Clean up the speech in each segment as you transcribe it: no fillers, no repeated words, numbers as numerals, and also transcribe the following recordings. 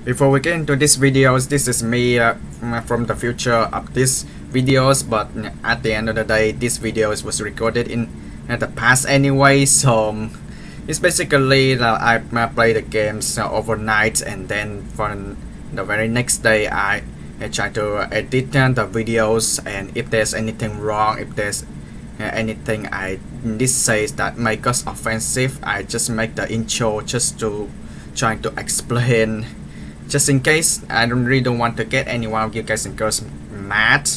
Before we get into this videos, this is me from the future of these videos, but at the end of the day, this videos was recorded in the past anyway, so it's basically I play the games overnight, and then for the very next day I try to edit the videos, and if there's anything wrong, if there's anything I this says that make us offensive, I just make the intro just to trying to explain, just in case. I don't want to get any one of you guys and girls mad,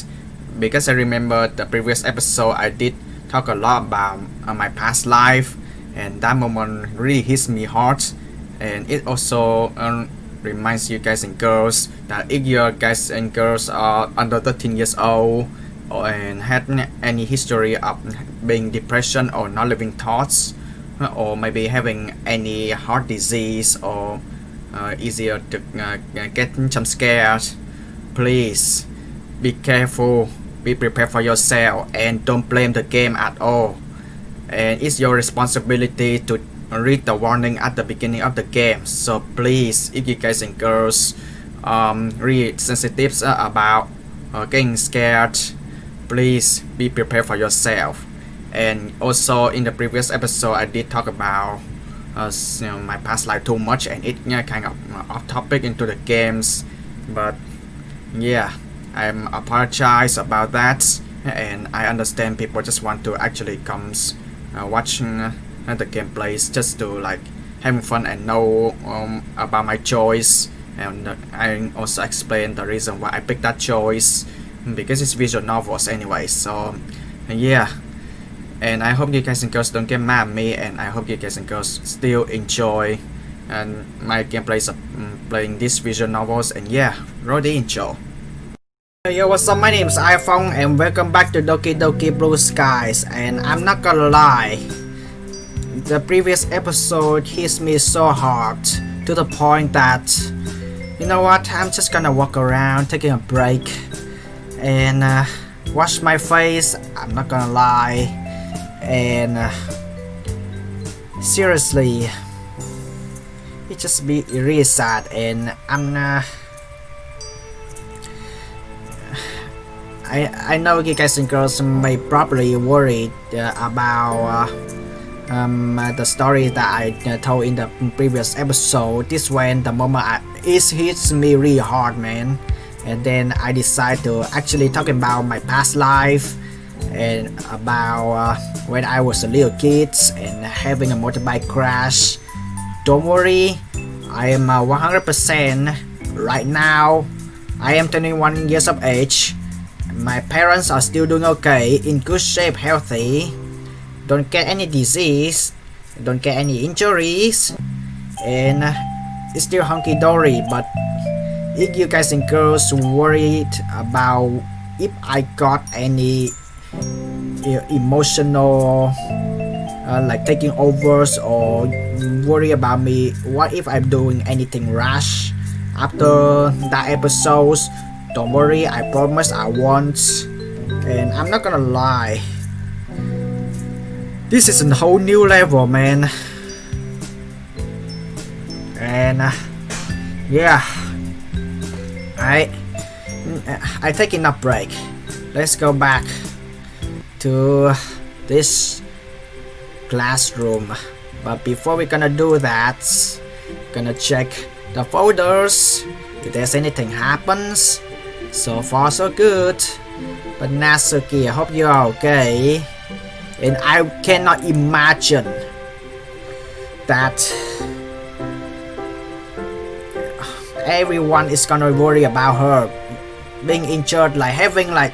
because I remember the previous episode I did talk a lot about my past life, and that moment really hits me hard, and it also reminds you guys and girls that if your guys and girls are under 13 years old and had any history of being depression or not living thoughts, or maybe having any heart disease, or easier to get jump scared, please be careful, be prepared for yourself, and don't blame the game at all. And it's your responsibility to read the warning at the beginning of the game. So please, if you guys and girls really sensitive about getting scared, please be prepared for yourself. And also in the previous episode I did talk about my past life too much, and it kind of off topic into the games, but yeah, I'm apologize about that, and I understand people just want to actually comes watching the gameplays just to like having fun and know about my choice, and I also explain the reason why I picked that choice, because it's visual novels anyway. So yeah, and I hope you guys and girls don't get mad at me, and I hope you guys and girls still enjoy and my gameplays of playing these visual novels. And yeah, roll the intro. Yo, what's up? My name is iPhong, and welcome back to Doki Doki Blue Skies. And I'm not gonna lie, the previous episode hits me so hard to the point that, you know what, I'm just gonna walk around taking a break and wash my face. I'm not gonna lie, and seriously, it just be really sad, and I know you guys and girls may probably worried about the story that I told in the previous episode. This when the moment it hits me really hard, man, and then I decide to actually talk about my past life, and about when I was a little kid and having a motorbike crash. Don't worry, I am 100% right now. I am 21 years of age. My parents are still doing okay, in good shape, healthy, don't get any disease, don't get any injuries, and it's still hunky-dory. But if you guys and girls worried about if I got any emotional like taking overs, or worry about me, what if I'm doing anything rash after that episode, don't worry, I promise I won't. And I'm not gonna lie, this is a whole new level, man. And yeah, I taking a break. Let's go back to this classroom, but before we're gonna do that, gonna check the folders if there's anything happens. So far so good, but Natsuki, I hope you are okay, and I cannot imagine that everyone is gonna worry about her being injured, like having like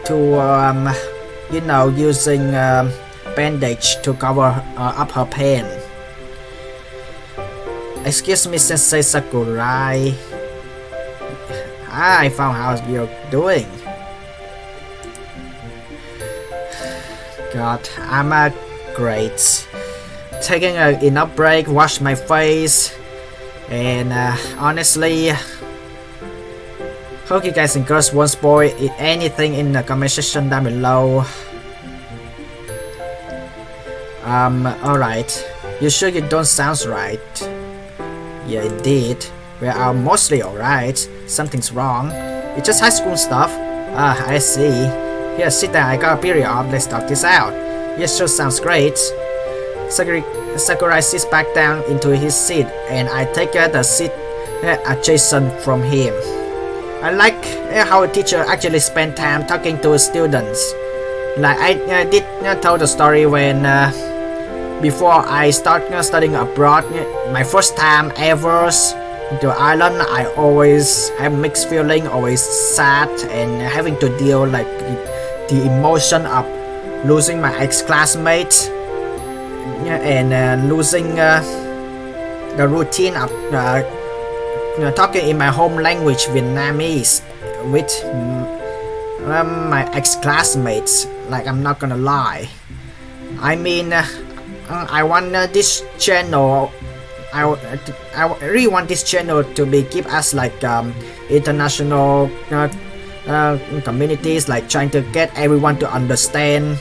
to you know, using bandage to cover up her pain. Excuse me, Sensei Sakurai. I found how you're doing. God, I'm great. Taking enough break, wash my face, and honestly, hope you guys and girls won't spoil anything in the comment section down below. Alright. You sure you don't sound right? Yeah, indeed. We are mostly alright. Something's wrong. It's just high school stuff. Ah, I see. Here, sit down. I got a period off. Let's talk this out. Yes, sure sounds great. Sakurai sits back down into his seat, and I take the seat adjacent from him. I like how a teacher actually spend time talking to students. Like I did tell the story when before I start studying abroad, my first time ever to Ireland, I always have mixed feeling, always sad and having to deal like the emotion of losing my ex-classmates and losing the routine of talking in my home language Vietnamese with my ex-classmates. Like, I'm not gonna lie. I mean, I want this channel. I really want this channel to be give us like international communities, like trying to get everyone to understand.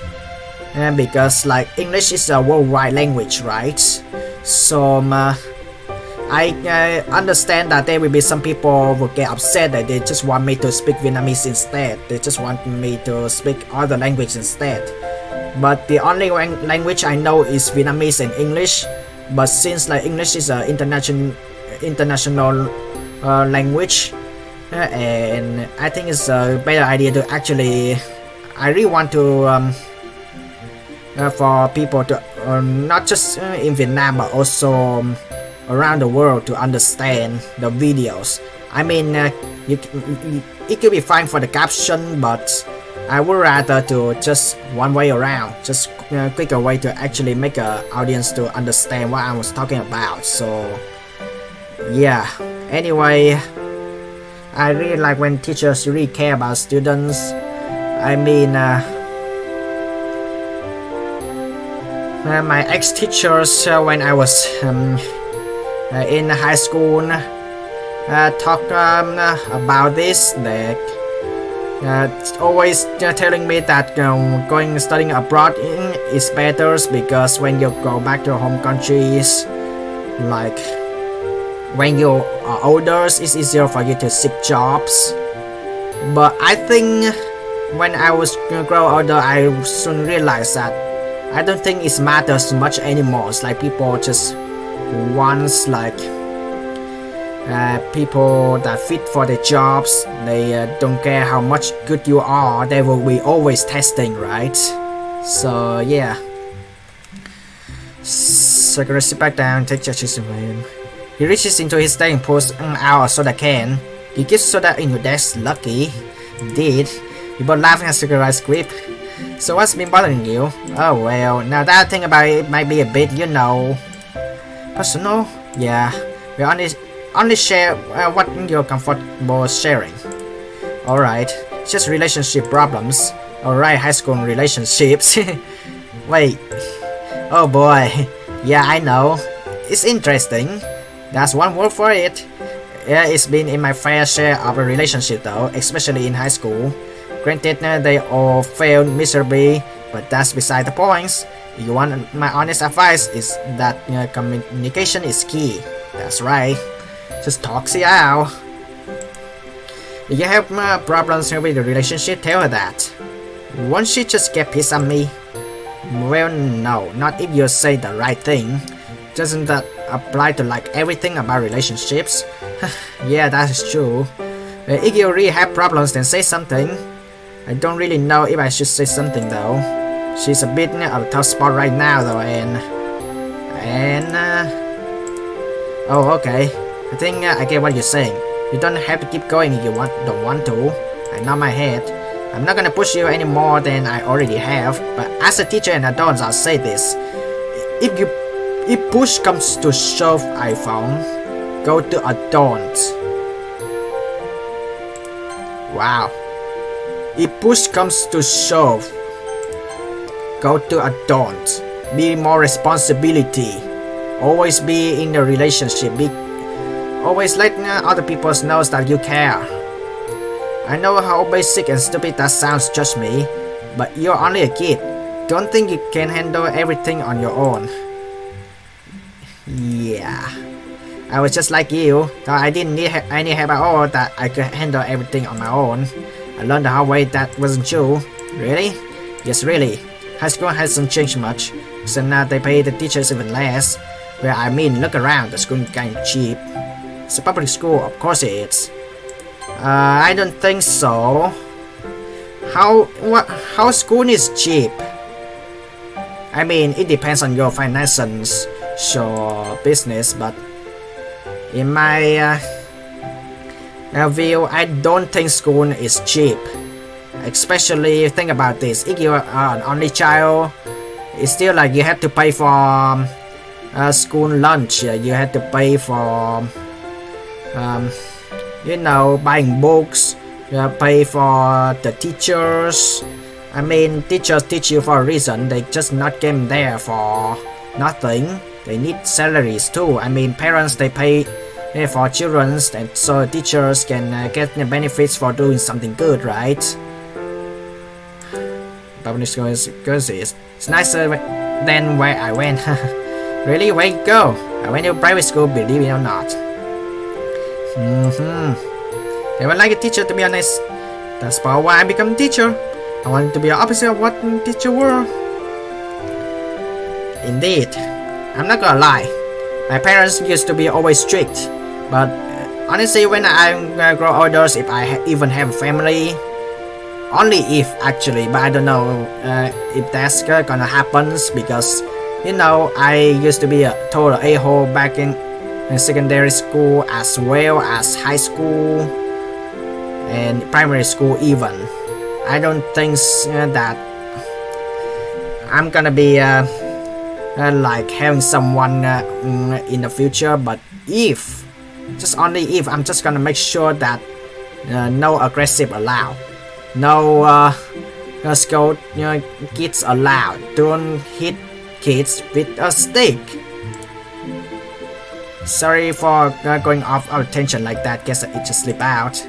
Because like English is a worldwide language, right? So I understand that there will be some people who get upset that they just want me to speak Vietnamese instead. They just want me to speak other language instead. But the only language I know is Vietnamese and English. But since like English is an international language, and I think it's a better idea to actually. I really want to for people to not just in Vietnam but also around the world to understand the videos. I mean, it could be fine for the caption, but I would rather to just one way around, just quicker way to actually make an audience to understand what I was talking about. So yeah. Anyway, I really like when teachers really care about students. I mean, my ex-teachers when I was in high school talk about this. They always telling me that going studying abroad is better because when you go back to your home countries, like when you are older, it's easier for you to seek jobs. But I think when I was grow older, I soon realized that I don't think it matters much anymore. It's like people just wants like people that fit for the jobs. They don't care how much good you are. They will be always testing, right? So yeah. Sakura sit back down, take charges from him. He reaches into his desk and pulls out a soda can. He gives soda in your desk. Lucky. Indeed. You both laughing at Sakurai's grip. So what's been bothering you? Oh well, now that I think about it, it might be a bit, personal. Yeah, we only share what you're comfortable sharing. Alright, just relationship problems. Alright, high school relationships. Wait. Oh boy. Yeah, I know. It's interesting. That's one word for it. Yeah, it's been in my fair share of a relationship though, especially in high school. Granted, they all failed miserably, but that's beside the point. You want my honest advice is that communication is key. That's right. Just talk it out. If you have problems with the relationship, tell her that. Won't she just get pissed at me? Well, no, not if you say the right thing. Doesn't that apply to like everything about relationships? Yeah, that is true. If you really have problems, then say something. I don't really know if I should say something though. She's a bit of a tough spot right now though, oh okay. I think I get what you're saying. You don't have to keep going if you don't want to. I nod my head. I'm not gonna push you any more than I already have, but as a teacher and adult, I'll say this. If push comes to shove, iPhong, go to adults. Wow. If push comes to shove, go to adults. Be more responsibility. Always be in the relationship. Always let other people know that you care. I know how basic and stupid that sounds, judge me, but you're only a kid. Don't think you can handle everything on your own. Yeah. I was just like you, though I didn't need any help at all, that I could handle everything on my own. I learned the hard way that wasn't true. Really? Yes, really. High school hasn't changed much, so now they pay the teachers even less. Well, I mean, look around, the school is kind of cheap. It's a public school, of course it is. I don't think so. How school is cheap? I mean, it depends on your finances, sure, business, but in my view, I don't think school is cheap. Especially think about this, if you are an only child, it's still like you have to pay for school lunch, you have to pay for buying books, you pay for the teachers. I mean, teachers teach you for a reason, they just not came there for nothing. They need salaries too. I mean, parents, they pay for children, and so teachers can get the benefits for doing something good, right? Public school is it's nicer than where I went. Really? Where you go? I went to private school, believe it or not. I would like a teacher, to be honest. That's about why I become a teacher. I want to be the opposite of what teacher were. Indeed. I'm not gonna lie. My parents used to be always strict. But honestly, when I grow older, if I even have a family, only if actually, but I don't know if that's gonna happen, because I used to be a total a-hole back in secondary school as well as high school and primary school even. I don't think that I'm gonna be like having someone in the future, but if, just only if, I'm just gonna make sure that no aggressive allowed, no scold kids allowed, don't hit kids with a stick. Sorry for going off our attention like that, guess it just slipped out.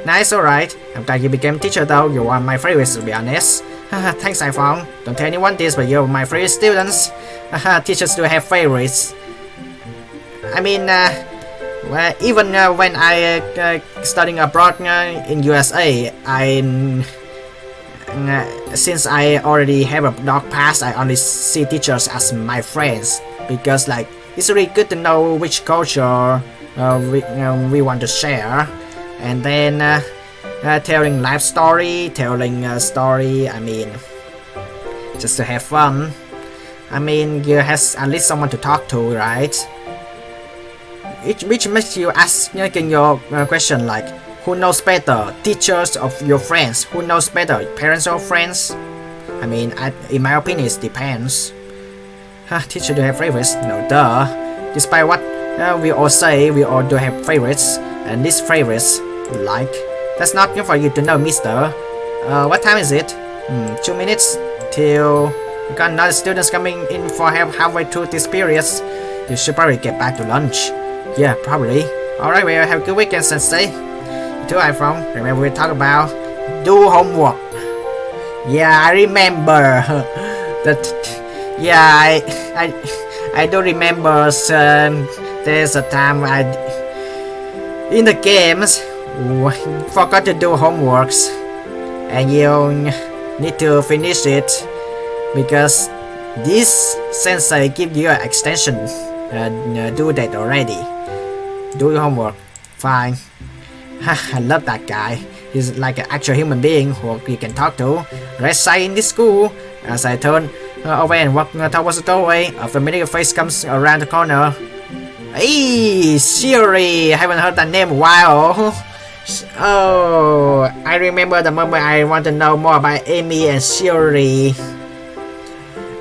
Nice, alright. I'm glad you became teacher though, you are my favorites to be honest. Thanks iPhong. Don't tell anyone this, but you're my favorite students. Teachers do have favorites. I mean, well, even when I studying abroad in USA, since I already have a dog pass, I only see teachers as my friends, because like it's really good to know which culture we want to share, and then telling life story, telling story. I mean, just to have fun. I mean, you have at least someone to talk to, right? Which makes you asking your question like, who knows better, teachers or your friends? Who knows better, parents or friends? I mean, in my opinion, it depends. Teacher do have favorites? No, duh. Despite what we all say, we all do have favorites, and these favorites, like, that's not good for you to know, mister. What time is it? 2 minutes till we got another students coming in for halfway through this period. You should probably get back to lunch. Yeah, probably. Alright, well, have a good weekend, sensei. You too, iPhong. Remember we talked about do homework. Yeah, I remember. Yeah, I do remember. There's a time in the games forgot to do homeworks, and you need to finish it because this sensei give you an extension. Do that already. Do your homework. Fine. I love that guy. He's like an actual human being who you can talk to. Let's say in this school, as I turn away and walk towards the doorway, a familiar face comes around the corner. Hey, Shiri! I haven't heard that name in a while. Oh, I remember the moment I want to know more about Amy and Shiri.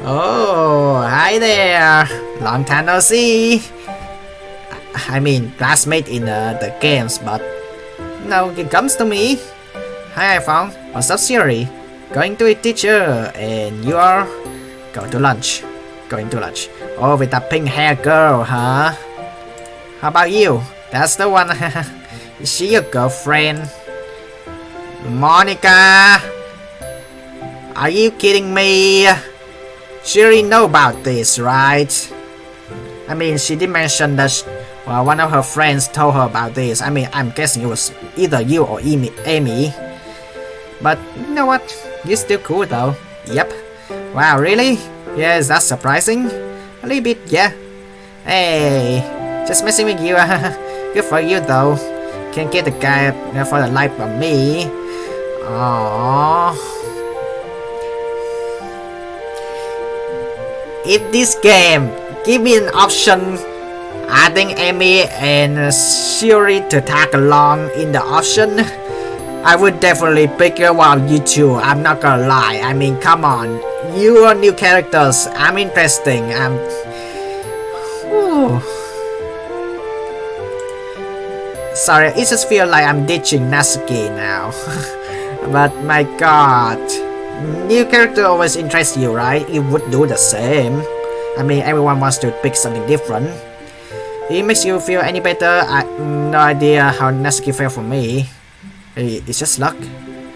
Oh, hi there. Long time no see. I mean, classmate in the games, but no, it comes to me. Hi, iPhong. What's up, Shiri? Going to a teacher, and you are going to lunch. Going to lunch. Oh, with that pink hair girl, huh? How about you? That's the one. Is she your girlfriend? Monica? Are you kidding me? She already know about this, right? I mean, she did mention that Well, one of her friends told her about this. I mean, I'm guessing it was either you or Amy. But you know what? You're still cool though. Yep. Wow, really? Yes, that's surprising. A little bit, yeah. Hey, just messing with you. Good for you though. Can't get the guy for the life of me. Aww. In this game, give me an option adding Amy and Shuri to tag along in the option. I would definitely pick one of you two, I'm not gonna lie. I mean, come on. You are new characters, I'm interesting. Sorry, it just feels like I'm ditching Natsuki now. But my god. New character always interests you, right? You would do the same. I mean, everyone wants to pick something different. It makes you feel any better? I no idea how Natsuki felt for me. It's just luck,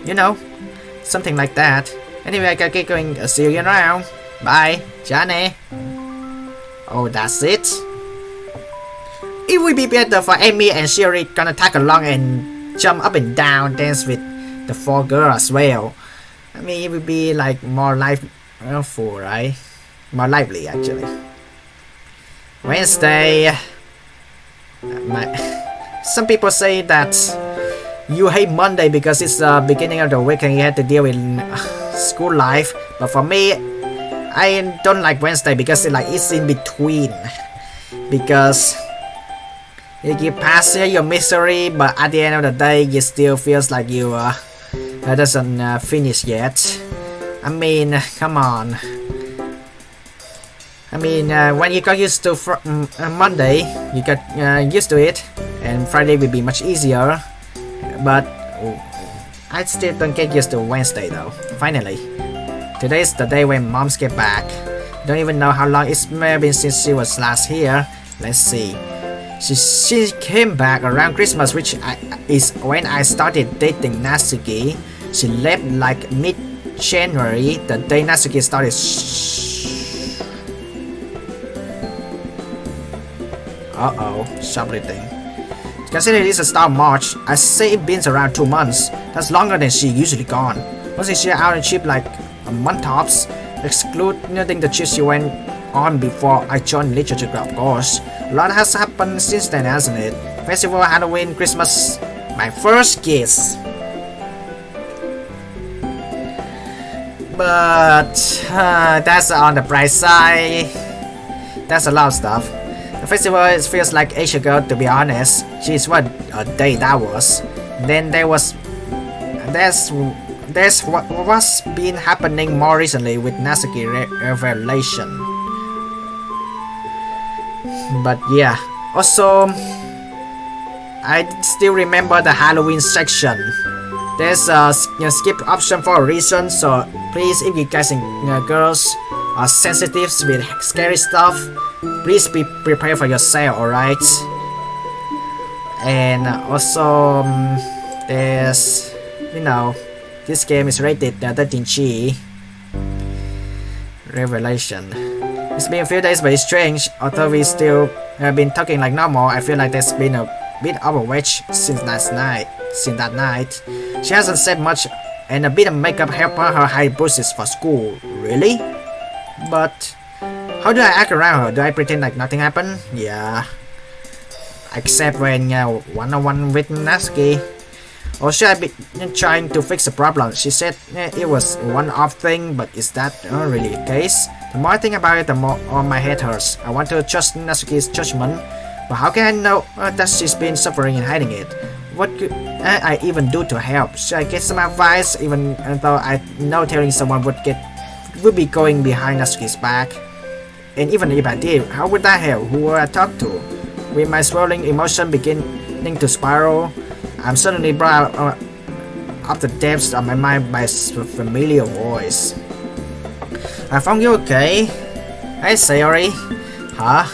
you know, something like that. Anyway, I gotta get going. See you around. Bye, Johnny. Oh, that's it. It would be better for Amy and Shuri gonna tag along and jump up and down, dance with the 4 girls as well. I mean, it would be like more full, right? More lively, actually. Wednesday. Some people say that you hate Monday because it's the beginning of the week and you have to deal with school life. But for me, I don't like Wednesday because it's in between. Because you pass your misery, but at the end of the day, it still feels like you doesn't finish yet. I mean, come on. I mean, when you got used to Monday, you got used to it, and Friday will be much easier. But I still don't get used to Wednesday though. Finally, today's the day when moms get back. Don't even know how long it's been since she was last here. Let's see. She came back around Christmas, which is when I started dating Natsuki. She left like mid-January, the day Natsuki started. Uh-oh, shoplifting. Considering it's the start of March, I say it's been around 2 months. That's longer than she usually gone. Wasn't she out on trip like a month tops? Excluding the trip she went on before I joined literature club, of course. A lot has happened since then, hasn't it? Festival, Halloween, Christmas, my first kiss. But that's on the bright side. That's a lot of stuff. The festival feels like age ago, to be honest. Jeez, what a day that was. Then there's what's been happening more recently with Natsuki revelation. But yeah, also I still remember the Halloween section. There's a skip option for a reason, so please, if you guys and girls are sensitive with scary stuff, please be prepared for yourself, alright? And also, there's, this game is rated 13G. Revelation. It's been a few days, but it's strange. Although we still have been talking like normal, I feel like there's been a bit of a wedge since that night. She hasn't said much, and a bit of makeup helped her hide bruises for school. Really? But how do I act around her? Do I pretend like nothing happened? Yeah. Except when one-on-one with Natsuki. Or should I be trying to fix the problem? She said it was one-off thing, but is that really the case? The more I think about it, the more my head hurts. I want to trust Natsuki's judgment, but how can I know that she's been suffering and hiding it? What could I even do to help? Should I get some advice, even though I know telling someone would be going behind Natsuki's back? And even if I did, how would that help? Who would I talk to? With my swirling emotion beginning to spiral, I'm suddenly brought up the depths of my mind by a familiar voice. iPhong, you okay? Hey, Sayori. Huh?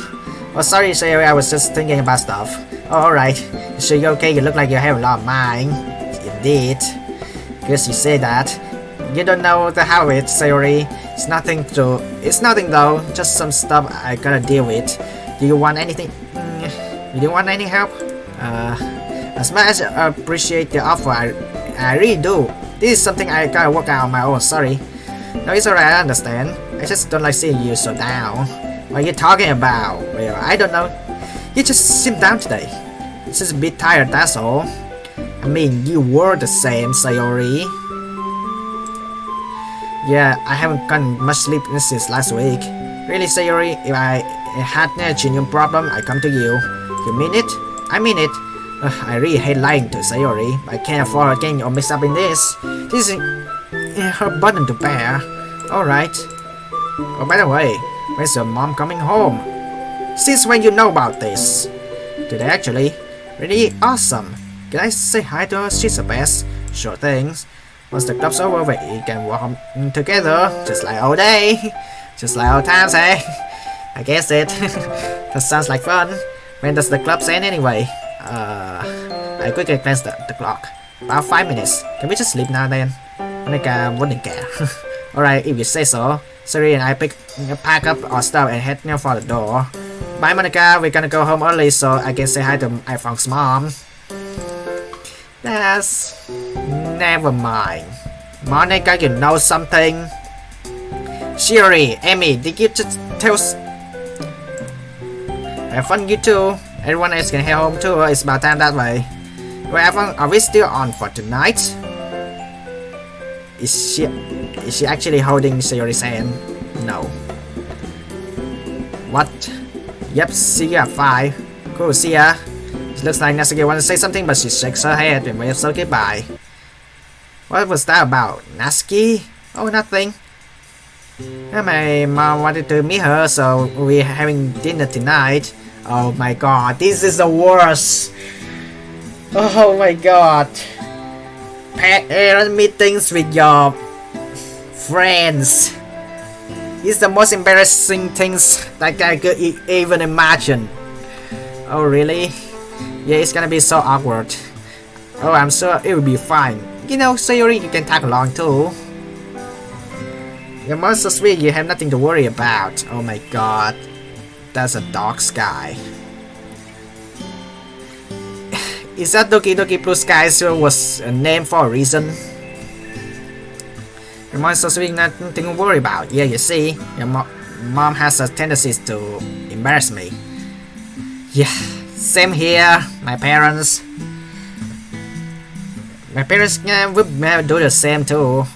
Oh, sorry, Sayori, I was just thinking about stuff. Oh, alright. So you okay? You look like you have a lot of mind. Indeed. Guess you say that. You don't know the habit, Sayori. It's nothing though. Just some stuff I gotta deal with. Do you want anything? You don't want any help? As much as I appreciate the offer, I really do. This is something I gotta work out on my own, sorry. No, it's alright, I understand. I just don't like seeing you so down. What are you talking about? Well, I don't know. You just seem down today. Just a bit tired, that's all. I mean, you were the same, Sayori. Yeah, I haven't gotten much sleep since last week. Really, Sayori, if I had a genuine problem, I come to you. You mean it? I mean it. I really hate lying to Sayori, but I can't afford getting all mixed up in this. This is her burden to bear. Alright. Oh, by the way, when's your mom coming home? Since when you know about this? Today actually. Really awesome. Can I say hi to her? She's the best. Sure things. Once the club's over, we can walk home together, just like all day. Just like old times, eh? I guess it. That sounds like fun. When does the club end anyway? I quickly glanced at the clock. About 5 minutes. Can we just sleep now then? Monica wouldn't care. Alright, if you say so. Siri and I pack up our stuff and head for the door. Bye Monica, we're gonna go home early so I can say hi to iPhone's mom. That's... never mind. Monica, you know something? Siri, Amy, did you just tell... Have fun you too. Everyone else can head home too, it's about time that way. Well, are we still on for tonight? Is she actually holding Sayori's hand? No. What? Yep, see ya at 5. Cool, see ya. It looks like Natsuki wants to say something, but she shakes her head and waves her goodbye. What was that about? Natsuki? Oh, nothing. My mom wanted to meet her, so we're having dinner tonight. Oh my god, this is the worst. Oh my god. Parent meetings with your friends. It's the most embarrassing things that I could even imagine. Oh really? Yeah, it's gonna be so awkward. Oh, I'm sure it will be fine. You know, Sayori, you can tag along too. Your mom's so sweet, you have nothing to worry about. Oh my god. That's a dark sky. Is that Doki Doki Blue Sky was a name for a reason? Your mom's so sweet, nothing to worry about. Yeah, you see, your mom has a tendency to embarrass me. Yeah, same here. My parents would do the same too.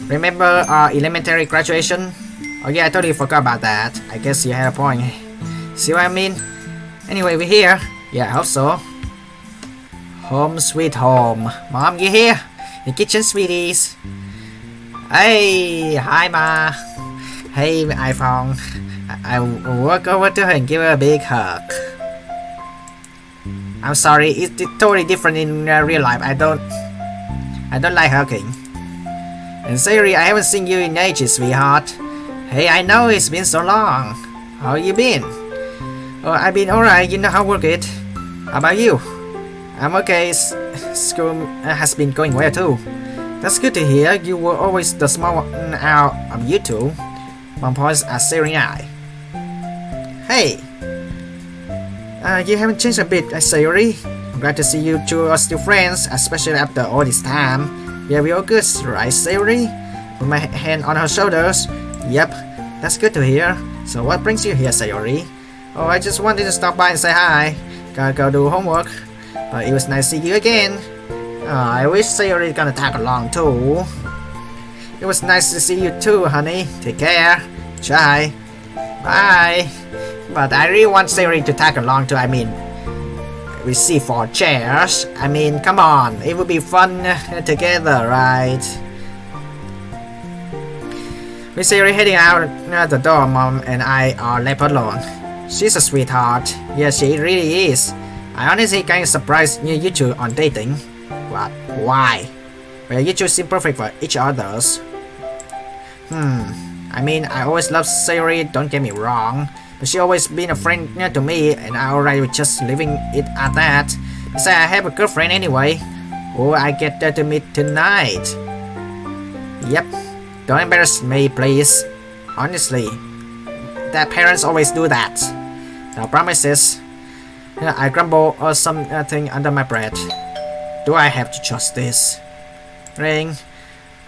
Remember our elementary graduation? Oh yeah, I totally forgot about that. I guess you had a point. See what I mean? Anyway, we're here. Yeah, I hope so. Home sweet home. Mom, you here? In kitchen, sweeties. Hey, hi ma. Hey, iPhong. I walk over to her and give her a big hug. I'm sorry, it's totally different in real life. I don't like hugging. And Sayori, I haven't seen you in ages, sweetheart. Hey, I know it's been so long. How you been? Oh, I've been alright, you know how work it. How about you? I'm okay, school has been going well too. That's good to hear, you were always the small one out of you two. Mom points at Sayori and I. Hey! You haven't changed a bit, Sayori. I'm glad to see you two are still friends, especially after all this time. Yeah, we all good, right, Sayori? Put my hand on her shoulders. Yep, that's good to hear. So what brings you here, Sayori? Oh, I just wanted to stop by and say hi. Gotta go do homework. But it was nice to see you again. I wish Sayori's gonna tag along too. It was nice to see you too, honey. Take care. Bye. Bye. But I really want Sayori to tag along too. I mean, we see 4 chairs. I mean, come on. It would be fun together, right? With Sayori heading out the door, Mom and I are left alone. She's a sweetheart. Yeah, she really is. I honestly kind of surprised you two on dating. What? Why? Well, you two seem perfect for each other's. I mean, I always loved Sayori, don't get me wrong. But she always been a friend to me, and I already was just leaving it at that. Besides, I have a girlfriend anyway. Who I get to meet tonight. Yep. Don't embarrass me, please. Honestly. That parents always do that. No promises. I grumble or something under my breath. Do I have to trust this? Ring.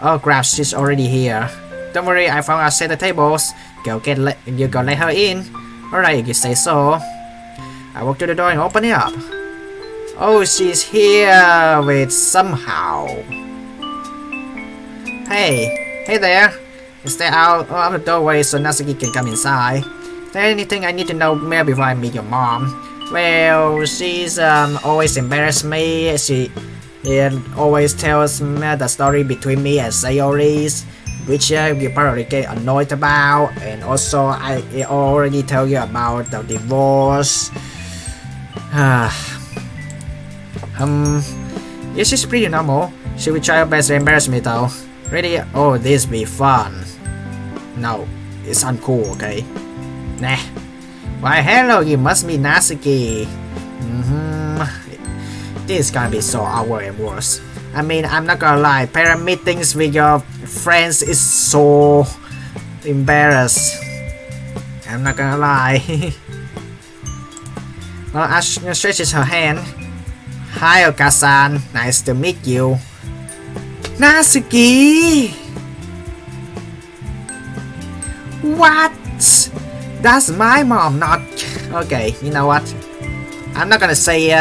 Oh crap, she's already here. Don't worry, I found out set the tables. You go let her in. Alright, if you say so. I walk to the door and open it up. Oh, she's here with somehow. Hey there. Stay out of the doorway so Natsuki can come inside. Is there anything I need to know more before I meet your mom? Well, she's always embarrassed me. She always tells me the story between me and Sayori's, which you probably get annoyed about. And also, I already tell you about the divorce. Yeah, she's pretty normal. She will try her best to embarrass me though. Really? Oh, this be fun. No, it's uncool, okay? Nah. Why hello, you must be Natsuki. This is gonna be so awkward and worse. I mean, I'm not gonna lie, parent meetings with your friends is so embarrassed. I'm not gonna lie. Well, Ash stretches her hand. Hi, Okasan. Nice to meet you. Natsuki! What? That's my mom, not... Okay, you know what? I'm not gonna say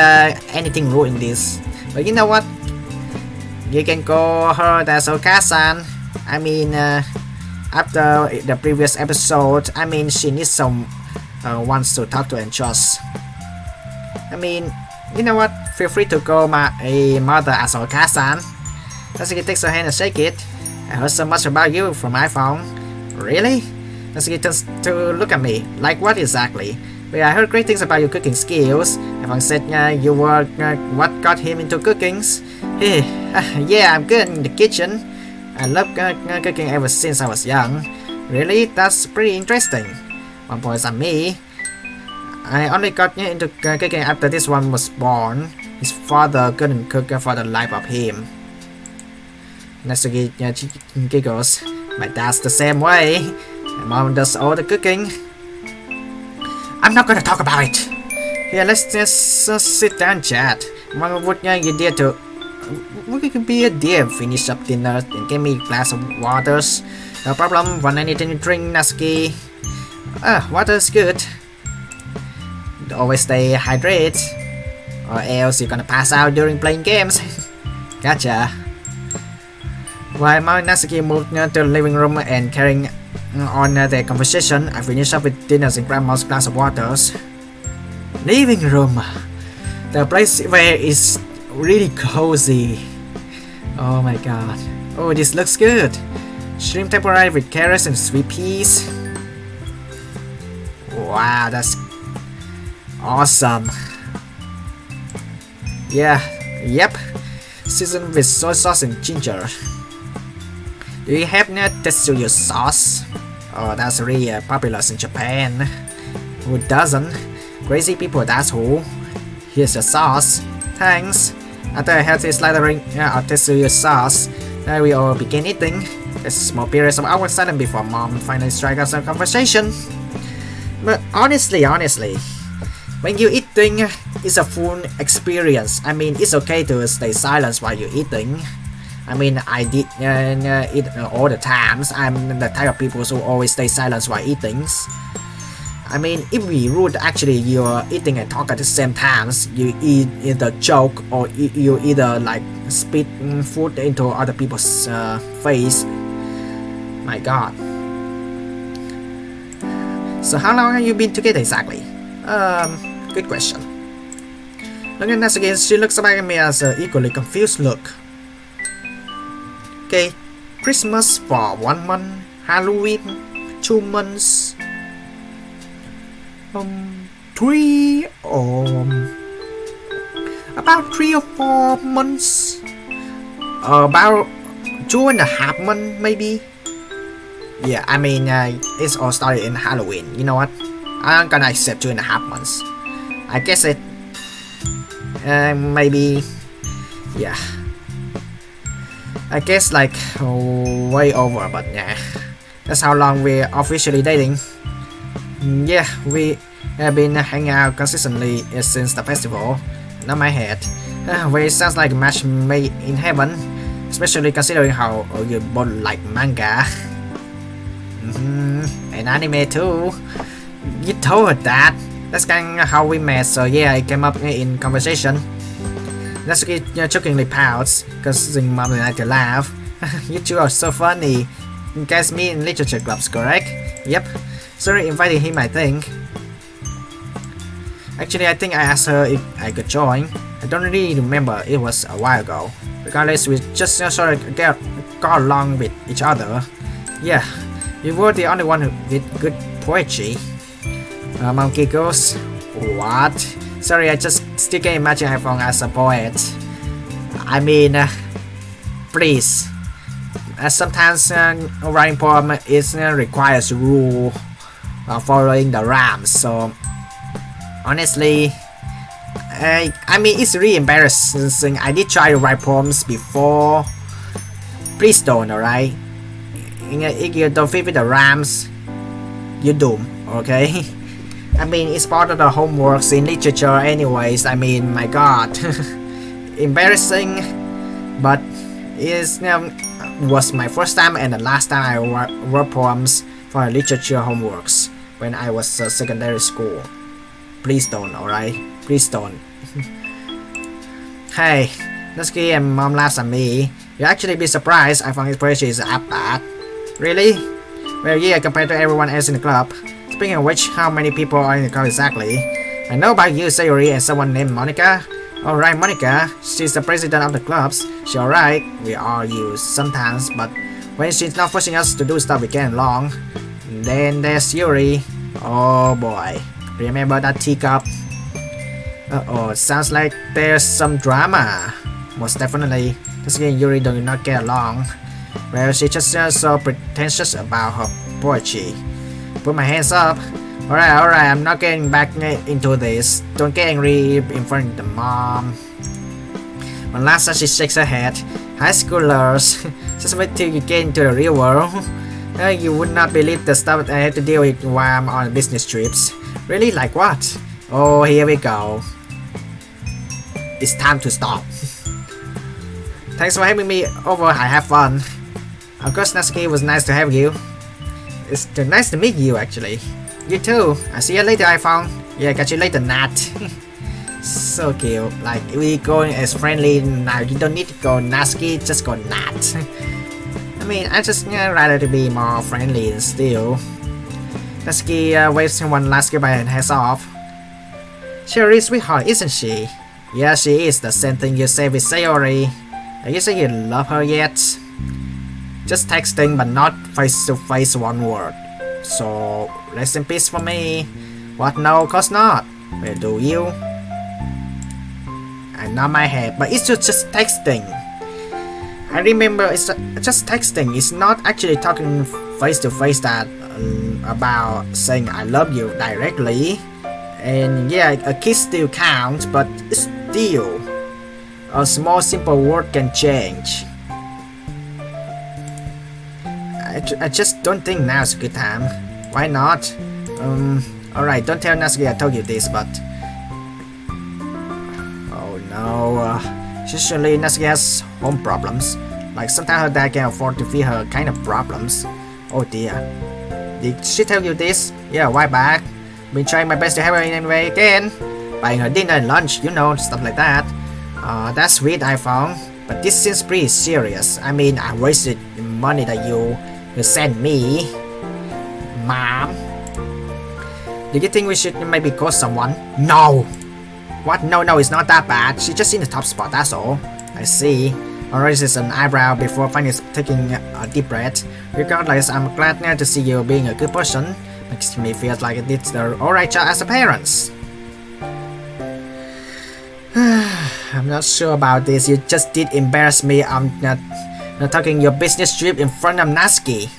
anything rude in this. But you know what? You can call her as Okasan. I mean, after the previous episode, I mean, she needs some wants to talk to and trust. I mean, you know what? Feel free to call my mother as Okasan. Natsuki takes her hand and shake it. I heard so much about you from iPhong. Really? Natsuki turns to look at me. Like what exactly? Well, I heard great things about your cooking skills. iPhong said you were what got him into cooking. Hey, yeah, I'm good in the kitchen. I love cooking ever since I was young. Really? That's pretty interesting. One point on me. I only got into cooking after this one was born. His father couldn't cook for the life of him. Natsuki giggles. My dad's the same way. My mom does all the cooking. I'm not gonna talk about it. Here, let's just sit down and chat. What would you dare to... We could be a dear. Finish up dinner and give me a glass of waters. No problem. Want anything to drink, Natsuki? Water's good. Always stay hydrated, or else you're gonna pass out during playing games. Gotcha. While Natsuki moved to the living room and carrying on their conversation, I finished up with dinners and grandma's glass of waters. Living room. The place where is really cozy. Oh my god. Oh, this looks good. Shrimp tempura with carrots and sweet peas. Wow, that's awesome. Yep. Seasoned with soy sauce and ginger. Do you have tetsuya sauce? Oh, that's really popular in Japan. Who doesn't? Crazy people, that's who. Here's your sauce. Thanks. After a healthy slathering of tetsuya sauce, we all begin eating. There's a small period of awkward silence before mom finally strikes up some conversation. But honestly, when you eating, it's a full experience. I mean, it's okay to stay silent while you're eating. I mean, I did eat all the times. I'm the type of people who always stay silent while eating. I mean, if we rude, actually you're eating and talk at the same times. You either joke or you either like spit food into other people's face. My god. So how long have you been together exactly? Good question. Looking at Natsuki, she looks back at me as an equally confused look. Okay, Christmas for 1 month, Halloween 2 months, 3 about 3 or 4 months, about 2.5 months maybe. Yeah, I mean it's all started in Halloween. You know what? I'm gonna accept 2.5 months. I guess it maybe, yeah. I guess like way over, but yeah, that's how long we're officially dating. Yeah, we I've been hanging out consistently since the festival. Not my head. Well, it sounds like a match made in heaven, especially considering how you both like manga. And anime too. You told her that. That's kind of how we met, so yeah, it came up in conversation. Natsuki jokingly pouts, causing Mom and I to laugh. You two are so funny. You guys meet in literature clubs, correct? Yep. Sorry inviting him, I think. Actually, I think I asked her if I could join. I don't really remember, it was a while ago. Regardless, we just sort of got along with each other. Yeah, you were the only one with good poetry. Mom giggles. What? Sorry, I just still can't imagine iPhong as a poet. I mean, please. Sometimes writing poem requires rule following the rhymes. So honestly, I mean it's really embarrassing. I did try to write poems before. Please don't, alright? If you don't fit with the rhymes, you're doomed. Okay. I mean, it's part of the homeworks in literature anyways. I mean, my god. Embarrassing, but it was my first time and the last time I wrote poems for literature homeworks when I was secondary school. Please don't, alright? Please don't. Hey, Natsuki and Mom laughs at me. You'll actually be surprised I found his poetry is that bad. Really? Well, yeah, compared to everyone else in the club. Speaking of which, how many people are in the club exactly? I know about you, Sayori, and someone named Monica. Alright, Monica. She's the president of the clubs. She alright. We all use sometimes, but when she's not forcing us to do stuff we get along. Then there's Yuri. Oh boy. Remember that teacup? Uh-oh, sounds like there's some drama. Most definitely. Natsuki and Yuri do not get along. Well, she's just so pretentious about her poetry. Put my hands up. Alright, I'm not getting back into this. Don't get angry in front of the mom. When last time she shakes her head. High schoolers, just wait till you get into the real world. You would not believe the stuff I have to deal with while I'm on business trips. Really? Like what? Oh, here we go. It's time to stop. Thanks for having me over, I have fun. Of course, Natsuki, was nice to have you. It's nice to meet you, actually. You too. I'll see you later, iPhong. Yeah, catch you later, Nat. So cute. Like, we going as friendly now. You don't need to go Natsuki, just go Nat. I mean, I just rather to be more friendly still. Natsuki waves one last goodbye and heads off. She's a sweetheart, isn't she? Yeah, she is. The same thing you said with Sayori. Are you saying you love her yet? Just texting, but not face-to-face one word. So, rest in peace for me. What? No, of course not. Where do you? And not my head, but it's just texting. I remember it's just texting. It's not actually talking face-to-face that about saying I love you directly. And yeah, a kiss still counts, but still, a small simple word can change. I just don't think now's a good time. Why not? Alright, don't tell Natsuki I told you this, but... Oh no, usually Natsuki has home problems. Like sometimes her dad can afford to feed her kind of problems. Oh dear. Did she tell you this? Yeah, a while back. Been trying my best to help her in any way I can. Buying her dinner and lunch, you know, stuff like that. That's sweet, iPhong. But this seems pretty serious. I mean, I wasted the money that you sent me. Mom. Do you think we should maybe call someone? No! What? No, it's not that bad. She's just in the top spot, that's all. I see. Raises an eyebrow before finally taking a deep breath. Regardless, I'm glad now to see you being a good person. Makes me feel like it's the alright job as a parent. I'm not sure about this. You just did embarrass me. I'm not talking your business trip in front of Natsuki.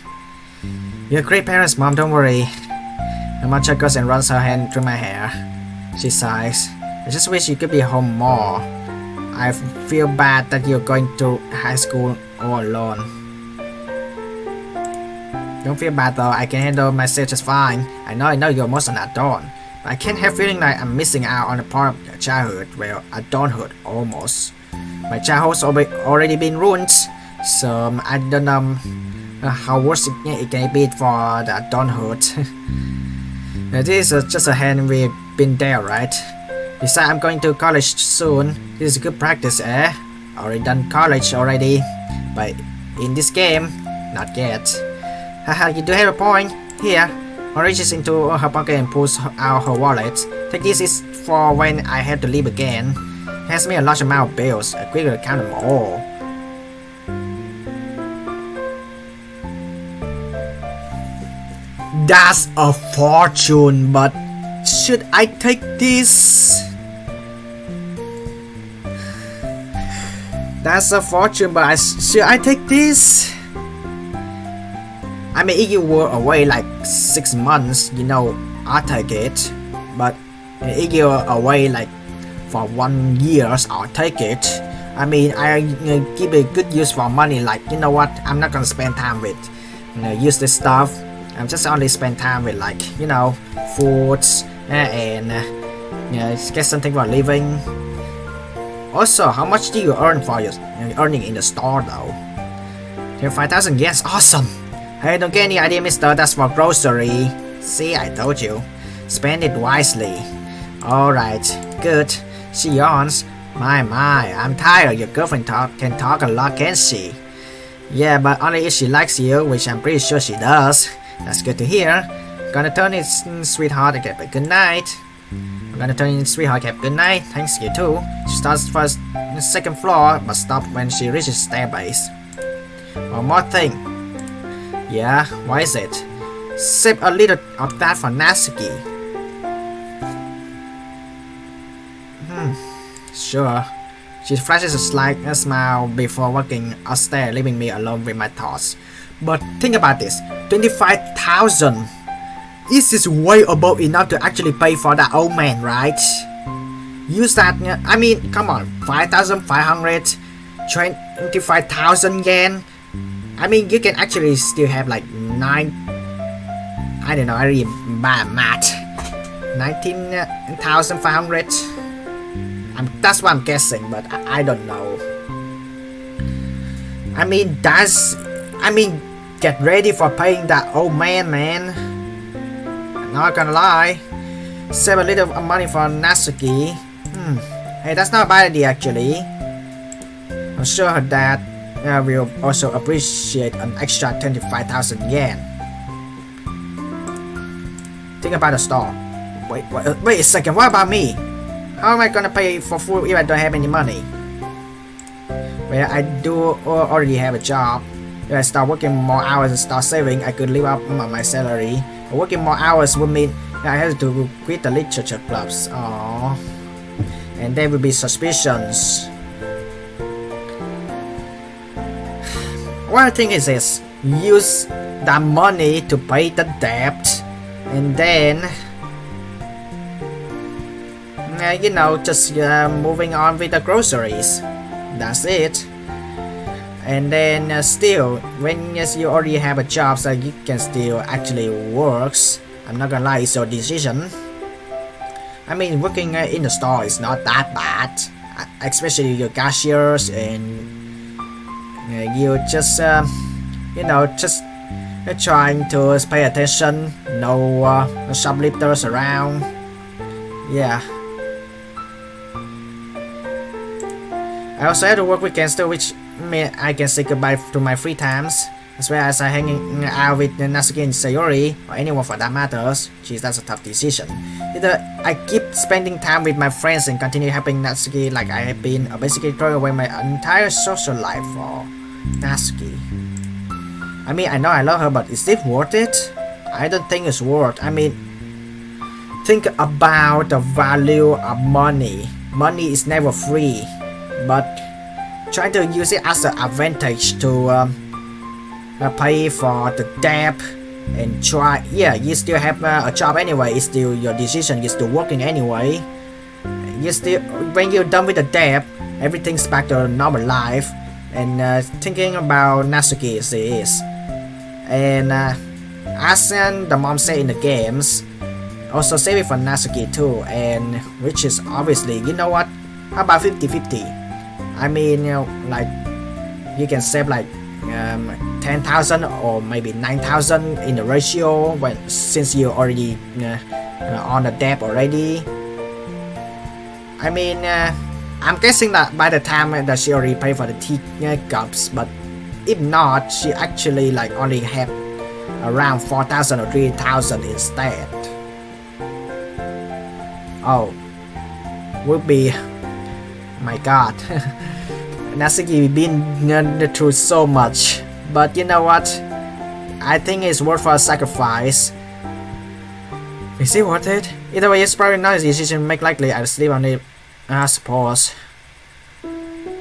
You're great parents, Mom, don't worry. Mama chuckles and runs her hand through my hair. She sighs. I just wish you could be home more. I feel bad that you're going to high school all alone. Don't feel bad though, I can handle myself just fine. I know you're almost an adult. I can't help feeling like I'm missing out on a part of childhood, well, adulthood almost. My childhood's already been ruined, so I don't know how worse it can be for the adulthood. This is just a hand we've been there, right? Besides, I'm going to college soon. This is good practice, eh? Already done college already, but in this game, not yet. Haha, you do have a point. Here, Mom reaches into her pocket and pulls out her wallet. Take this is for when I have to leave again. Has me a large amount of bills. I quickly count them all. That's a fortune, but should I take this? That's a fortune, but should I take this? I mean, if you were away like 6 months, you know, I'll take it. But if you're away like for 1 year, I'll take it. I mean, I give it good use for money. Like, you know what? I'm not gonna spend time with, use this stuff. I'm just only spend time with, like, foods and get something for a living. Also, how much do you earn for your earning in the store though? 5,000 yens, awesome. Hey, don't get any idea, mister, that's for grocery. See, I told you. Spend it wisely. Alright, good. She yawns. My, I'm tired. Your girlfriend can talk a lot, can't she? Yeah, but only if she likes you, which I'm pretty sure she does. That's good to hear. Gonna turn it, sweetheart. Okay, but good night. I'm gonna turn in, sweetheart. Okay, good night. Thanks, you too. She starts first, second floor, but stops when she reaches staircase. One more thing. Yeah, why is it? Save a little of that for Natsuki. Sure. She flashes a slight smile before walking upstairs, leaving me alone with my thoughts. But think about this, 25,000. This is way above enough to actually pay for that old man, right? Use that, I mean, come on, 5,500, 25,000 yen. I mean, you can actually still have like 9, I don't know, I really bad math. 19,500. That's what I'm guessing, but I don't know. I mean, get ready for paying that old man, Not gonna lie. Save a little money for Natsuki. Hey, that's not a bad idea actually. I'm sure her dad will also appreciate an extra 25,000 yen. Think about the store. Wait a second, what about me? How am I gonna pay for food if I don't have any money? Well, I do already have a job. If I start working more hours and start saving, I could live up on my salary. But working more hours would mean I have to quit the literature clubs. Aww. And there will be suspicions. What I think is this. Use that money to pay the debt. And then just moving on with the groceries. That's it. And then still, when you already have a job, so you can still actually works. I'm not gonna lie, it's your decision. I mean, working in the store is not that bad, especially your cashiers and you just just trying to pay attention. No shoplifters around. Yeah. I also have to work weekends too, which means I can say goodbye to my free times, as well as hanging out with Natsuki and Sayori, or anyone for that matters. Geez, that's a tough decision. Either I keep spending time with my friends and continue helping Natsuki like I have been, or basically throwing away my entire social life for Natsuki. I mean, I know I love her, but is it worth it? I don't think it's worth. I mean, think about the value of money. Money is never free. But try to use it as an advantage to pay for the debt and try. Yeah, you still have a job anyway. It's still your decision. You're still working anyway. You still, when you're done with the debt, everything's back to normal life. And thinking about Natsuki as it is. And as the mom said in the games, Also save it for Natsuki too, and which is obviously, you know what? How about 50-50? I mean, like you can save like 10,000 or maybe 9,000 in the ratio since you already on the debt already. I mean, I'm guessing that by the time that she already paid for the teacups, but if not, she actually like only have around 4,000 or 3,000 instead. Oh, would be, my God. Natsuki been through so much, but you know what? I think it's worth a sacrifice. Is it worth it? Either way, it's probably not a decision to make. Likely I'll sleep on it, I suppose.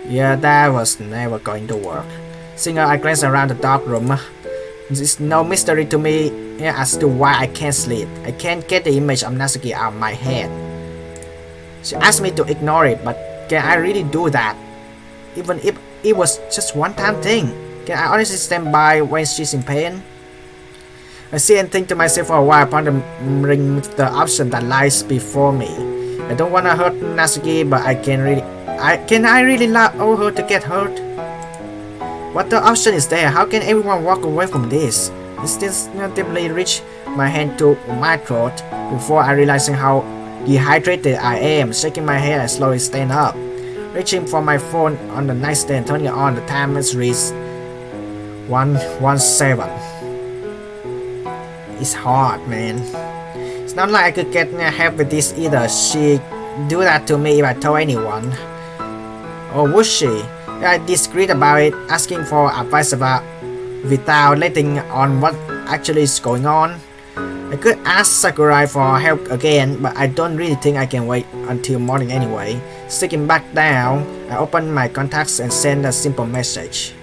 Yeah, that was never going to work. Seeing I glance around the dark room, there's no mystery to me as to why I can't sleep. I can't get the image of Natsuki out of my head. She asked me to ignore it, but can I really do that? Even if it was just one time thing, can I honestly stand by when she's in pain? I sit and think to myself for a while, pondering the option that lies before me. I don't want to hurt Natsuki, but can I really allow her to get hurt? What the option is there? How can everyone walk away from this? Instinctively reach my hand to my throat before I realizing how dehydrated I am. Shaking my head, I slowly stand up. Reaching for my phone on the nightstand, turning it on. The time is reached 1:17. It's hard, man. It's not like I could get help with this either. She do that to me if I told anyone. Or would she? I disagreed about it, asking for advice about without letting on what actually is going on. I could ask Sakurai for help again, but I don't really think I can wait until morning anyway. Sitting back down, I opened my contacts and sent a simple message.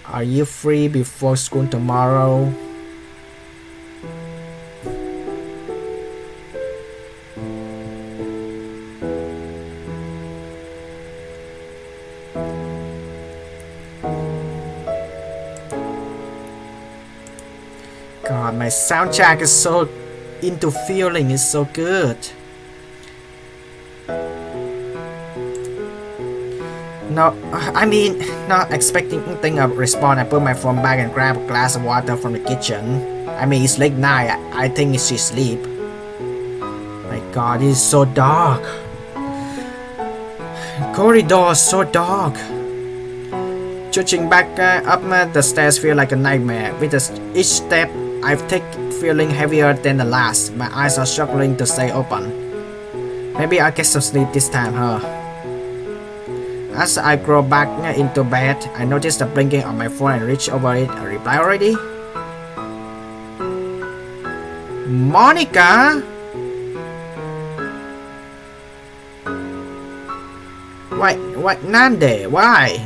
Are you free before school tomorrow? God, my soundtrack is so into feeling, it's so good. No, I mean, not expecting a response. I put my phone back and grab a glass of water from the kitchen. I mean, it's late night. I think she's asleep. My God, it's so dark. Corridor is so dark. Judging back up the stairs feel like a nightmare. With each step I take feeling heavier than the last. My eyes are struggling to stay open. Maybe I'll get some sleep this time, huh? As I grow back into bed, I notice the blinking on my phone and reach over it. A reply already? Monica? What? Nande? Why?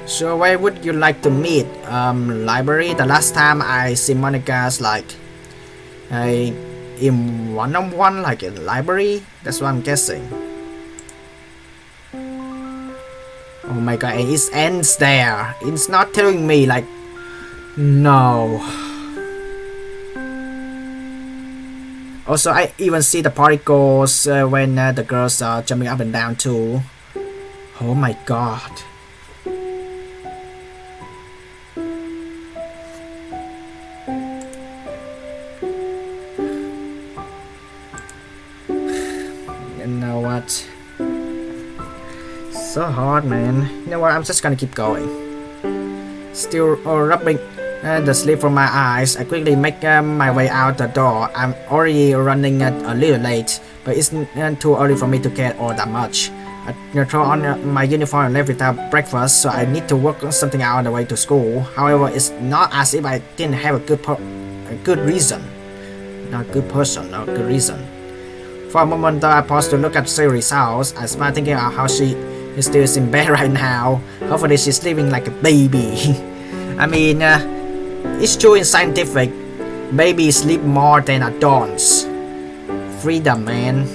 So where would you like to meet? Library? The last time I see Monica's like in one-on-one, like in library? That's what I'm guessing. Oh my God, and it ends there. It's not telling me like, no. Also, I even see the particles when the girls are jumping up and down too. Oh my God. You know what? So hard, man. You know what? I'm just gonna keep going. Still rubbing the sleep from my eyes. I quickly make my way out the door. I'm already running a little late, but it's not too early for me to care all that much. I throw on my uniform and left without breakfast, so I need to work something out on the way to school. However, it's not as if I didn't have a good reason. Not good person, not good reason. For a moment though, I paused to look at Sayori's house. I smiled thinking of how she is still in bed right now. Hopefully she's sleeping like a baby. I mean, it's true in scientific. Babies sleep more than adults. Freedom, man.